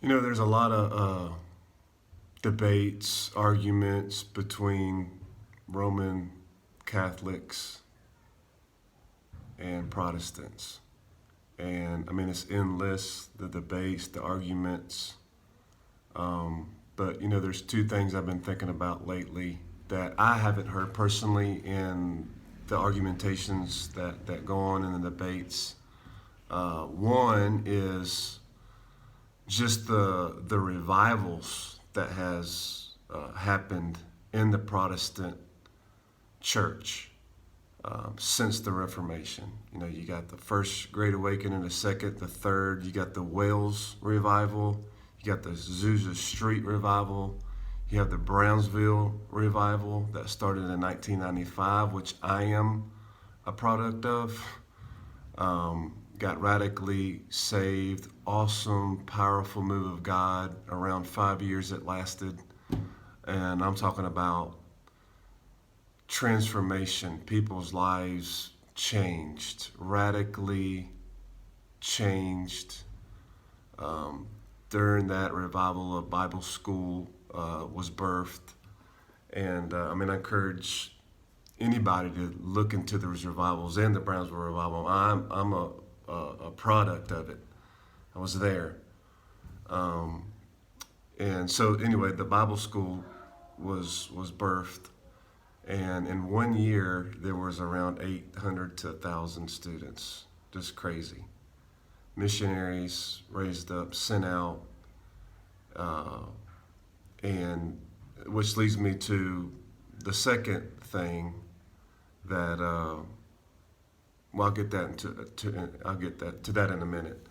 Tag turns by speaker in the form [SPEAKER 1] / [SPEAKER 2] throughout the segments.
[SPEAKER 1] There's a lot of debates, arguments between Roman Catholics and Protestants. And I mean, it's endless, the debates, the arguments. But there's two things I've been thinking about lately that I haven't heard personally in the argumentations that go on in the debates. One is just the revivals that has happened in the Protestant church since the Reformation. You got the first Great Awakening, the second, the third. You got the Wales revival. You got the Azusa Street revival. You have the Brownsville revival that started in 1995, which I am a product of. Got radically saved, awesome, powerful move of God. Around 5 years it lasted. And I'm talking about transformation. People's lives changed, radically changed. During that revival, a Bible school was birthed. And I encourage anybody to look into those revivals and the Brownsville revival. I'm a product of it. I was there. And so anyway, the Bible school was birthed, and in 1 year there was around 800 to 1,000 students. Just crazy. Missionaries raised up, sent out, uh, and which leads me to the second thing that well, I'll get that to that in a minute.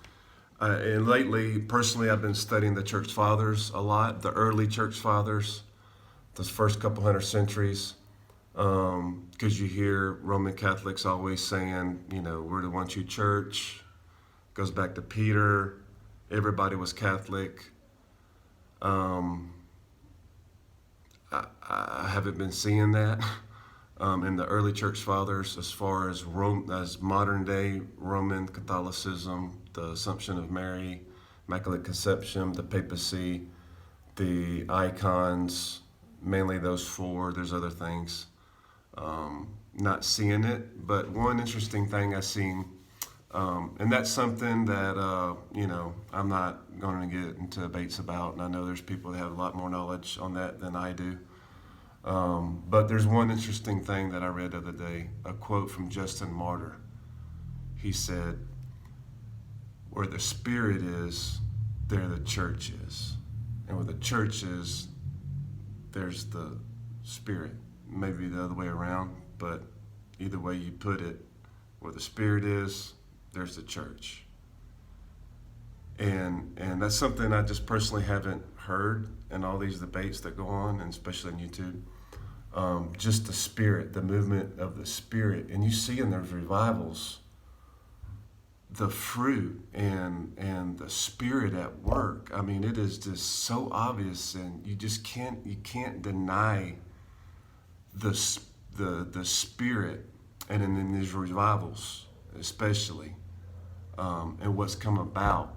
[SPEAKER 1] And lately, personally, I've been studying the church fathers a lot, the early church fathers, the first couple hundred centuries, because you hear Roman Catholics always saying, we're the one true church. Goes back to Peter. Everybody was Catholic. Um, I haven't been seeing that in the early church fathers as far as as modern day Roman Catholicism, the Assumption of Mary, Immaculate Conception, the papacy, the icons, mainly those four. There's other things. Not seeing it, but one interesting thing I seen, and that's something that I'm not going to get into debates about, and I know there's people that have a lot more knowledge on that than I do. But there's one interesting thing that I read the other day, a quote from Justin Martyr. He said, "Where the Spirit is, there the church is. And where the church is, there's the Spirit." Maybe the other way around, but either way you put it, where the Spirit is, there's the church. And that's something I just personally haven't heard in all these debates that go on, and especially on YouTube. Just the Spirit, the movement of the Spirit. And you see in those revivals the fruit and the Spirit at work. I mean, it is just so obvious, and you can't deny the Spirit, and in these revivals especially, and what's come about.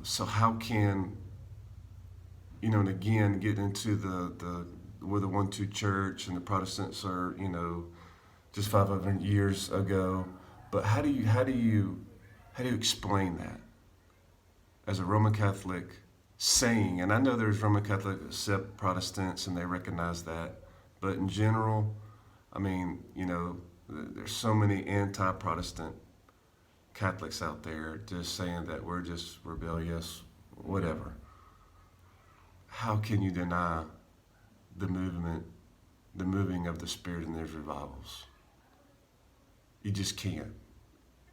[SPEAKER 1] So how can, and again, get into we're the one true church and the Protestants are, just 500 years ago. But how do you explain that as a Roman Catholic saying? And I know there's Roman Catholics that accept Protestants and they recognize that, but in general, there's so many anti-Protestant Catholics out there just saying that we're just rebellious, whatever. How can you deny the moving of the Spirit in those revivals? You just can't.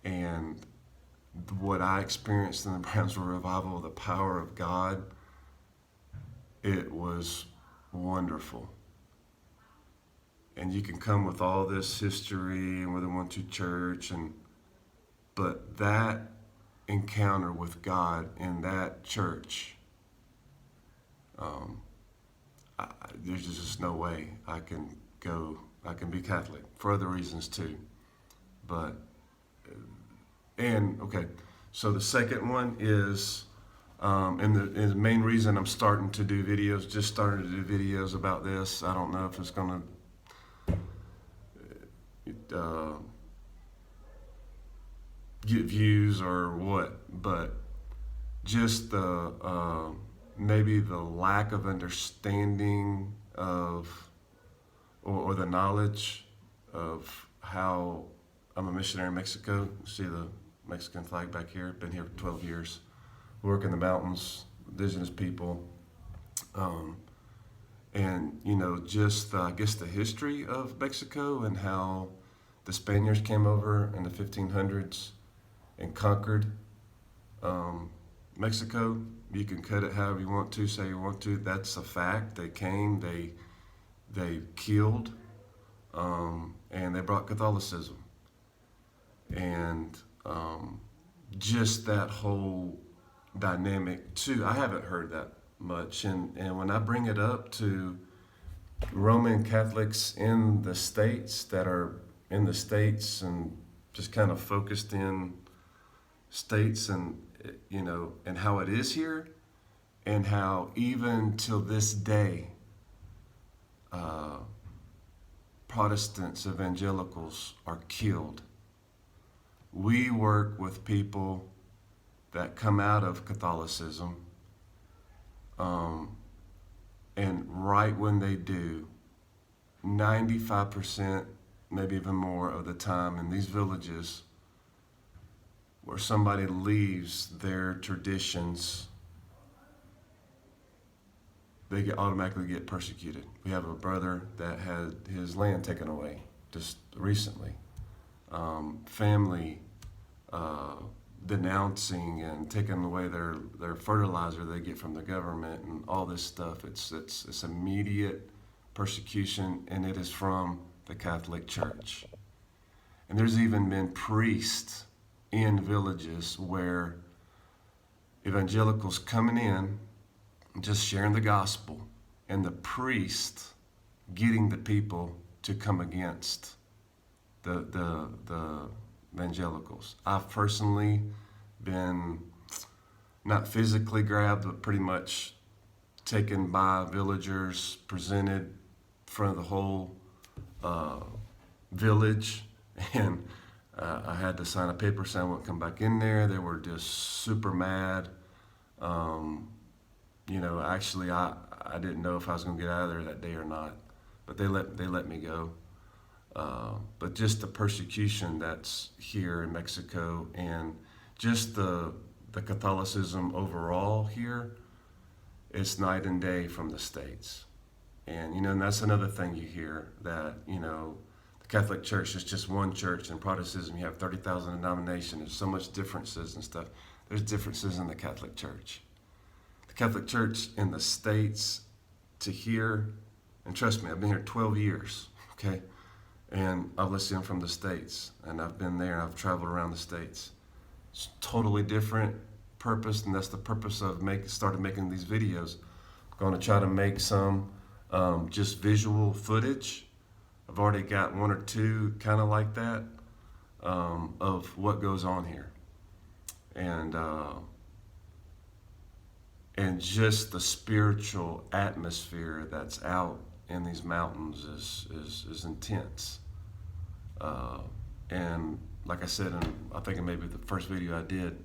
[SPEAKER 1] And what I experienced in the Brownsville revival, the power of God, it was wonderful. And you can come with all this history and we're the one true church, but that encounter with God in that church, there's just no way I can be Catholic for other reasons too. But, okay, so the second one is And the main reason I'm starting to do videos, just started to do videos about this. I don't know if it's going to get views or what, but just the maybe the lack of understanding of or the knowledge of how I'm a missionary in Mexico. See the Mexican flag back here. Been here for 12 years. Work in the mountains, indigenous people, and just I guess the history of Mexico and how the Spaniards came over in the 1500s and conquered Mexico. You can cut it however you want to, say you want to. That's a fact. They came, they killed, and they brought Catholicism. And just that whole dynamic too. I haven't heard that much, and when I bring it up to Roman Catholics in the States that are in the States and just kind of focused in States and and how it is here, and how even till this day, Protestants, evangelicals are killed. We work with people that come out of Catholicism, and right when they do, 95%, maybe even more of the time in these villages where somebody leaves their traditions, they automatically get persecuted. We have a brother that had his land taken away just recently. Family denouncing and taking away their fertilizer they get from the government and all this stuff. It's immediate persecution, and it is from the Catholic Church. And there's even been priests in villages where evangelicals coming in, just sharing the gospel, and the priest getting the people to come against the evangelicals. I've personally been not physically grabbed, but pretty much taken by villagers, presented in front of the whole village, and I had to sign a paper saying I wouldn't come back in there. They were just super mad. Actually, I didn't know if I was going to get out of there that day or not, but they let me go. But just the persecution that's here in Mexico, and just the Catholicism overall here, it's night and day from the States. And and that's another thing you hear, that the Catholic Church is just one church, and Protestantism you have 30,000 denominations. There's so much differences and stuff. There's differences in the Catholic Church. The Catholic Church in the States to here, and trust me, I've been here 12 years, okay? And I've listened from the States, and I've been there, and I've traveled around the States. It's totally different purpose, and that's the purpose of started making these videos. I'm going to try to make some just visual footage. I've already got one or two kind of like that of what goes on here, and just the spiritual atmosphere that's out in these mountains is intense. And like I said, I think maybe the first video I did,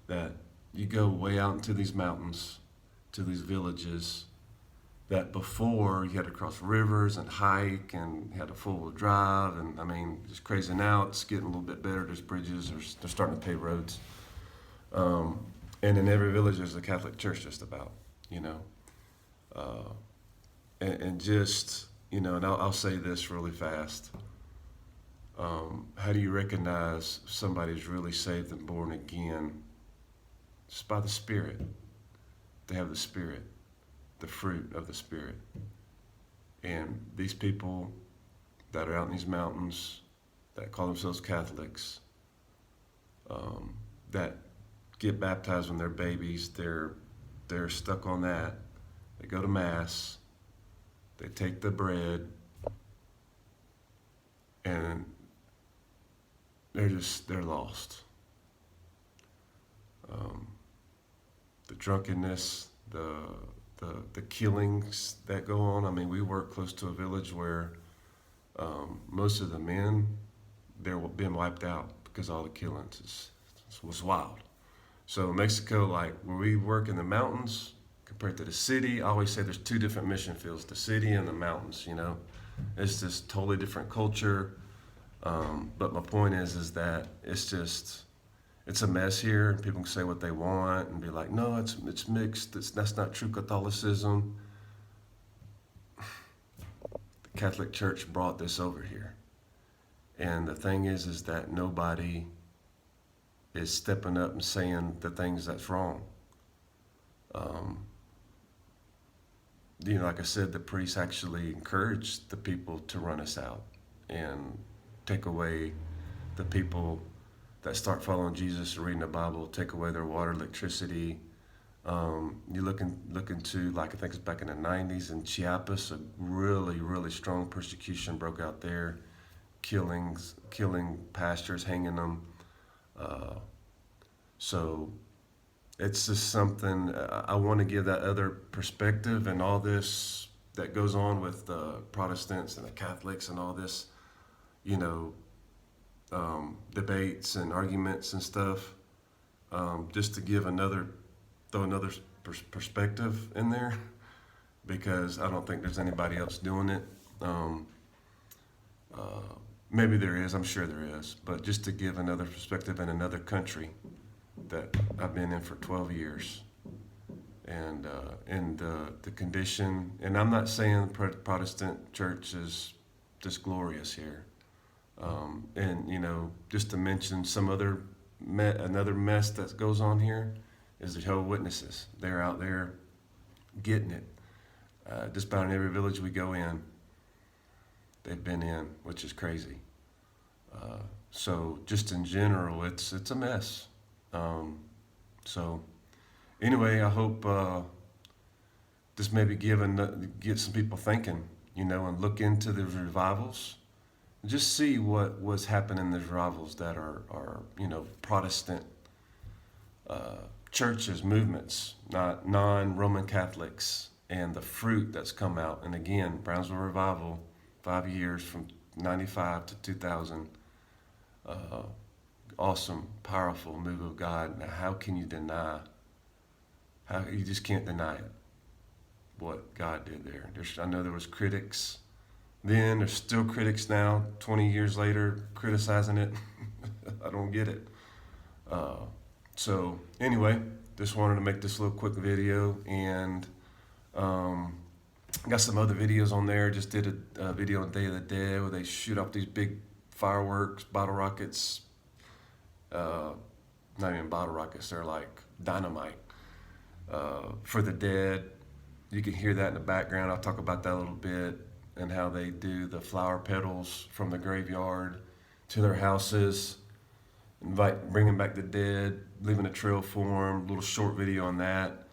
[SPEAKER 1] that you go way out into these mountains, to these villages, that before you had to cross rivers and hike and had a four-wheel drive, and I mean, just crazy. Now it's getting a little bit better. There's bridges, they're starting to pave roads. And in every village there's a Catholic church just about, and just, and I'll say this really fast. How do you recognize somebody's really saved and born again? Just by the Spirit. They have the Spirit, the fruit of the Spirit. And these people that are out in these mountains that call themselves Catholics, that get baptized when they're babies, they're stuck on that. They go to Mass, they take the bread, and they're lost. The drunkenness, the killings that go on. I mean, we work close to a village where most of the men they're being wiped out because all the killings was wild. So Mexico, like where we work in the mountains compared to the city, I always say there's two different mission fields: the city and the mountains. It's just totally different culture. But my point is that it's a mess here. People can say what they want and be like, no, it's mixed. That's not true Catholicism. The Catholic Church brought this over here. And the thing is that nobody is stepping up and saying the things that's wrong. Like I said, the priests actually encouraged the people to run us out and take away the people that start following Jesus and reading the Bible, take away their water, electricity. You look into, like, I think it's back in the 90s in Chiapas, a really, really strong persecution broke out there, killing pastors, hanging them. So it's just something, I want to give that other perspective, and all this that goes on with the Protestants and the Catholics and all this, debates and arguments and stuff, just to give throw another perspective in there, because I don't think there's anybody else doing it. Maybe there is, I'm sure there is, but just to give another perspective in another country that I've been in for 12 years, and the condition, and I'm not saying the Protestant church is just glorious here, and just to mention some another mess that goes on here is the Jehovah's Witnesses. They're out there getting it. Just about in every village we go in, they've been in, which is crazy. So just in general, it's a mess. So anyway, I hope this maybe get some people thinking, and look into the revivals. Just see what was happening in the revivals that are Protestant churches, movements, not non-Roman Catholics, and the fruit that's come out. And again, Brownsville Revival, 5 years from 95 to 2000. Awesome, powerful move of God. Now, how can you deny? You just can't deny it, what God did there. I know there was critics then, there's still critics now, 20 years later, criticizing it. I don't get it. So anyway, just wanted to make this little quick video, and got some other videos on there. Just did a video on Day of the Dead where they shoot off these big fireworks, bottle rockets. Not even bottle rockets, they're like dynamite for the dead. You can hear that in the background. I'll talk about that a little bit, and how they do the flower petals from the graveyard to their houses, bringing back the dead, leaving a trail for them. Little short video on that.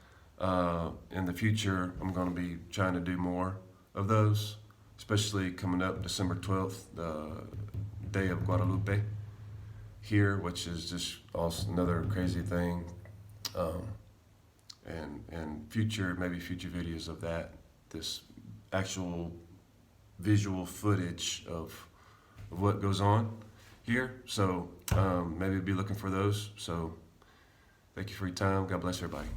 [SPEAKER 1] In the future, I'm going to be trying to do more of those, especially coming up December 12th, the Day of Guadalupe here, which is just also another crazy thing. And future videos of that, this actual visual footage of what goes on here. So maybe be looking for those. So thank you for your time. God bless everybody.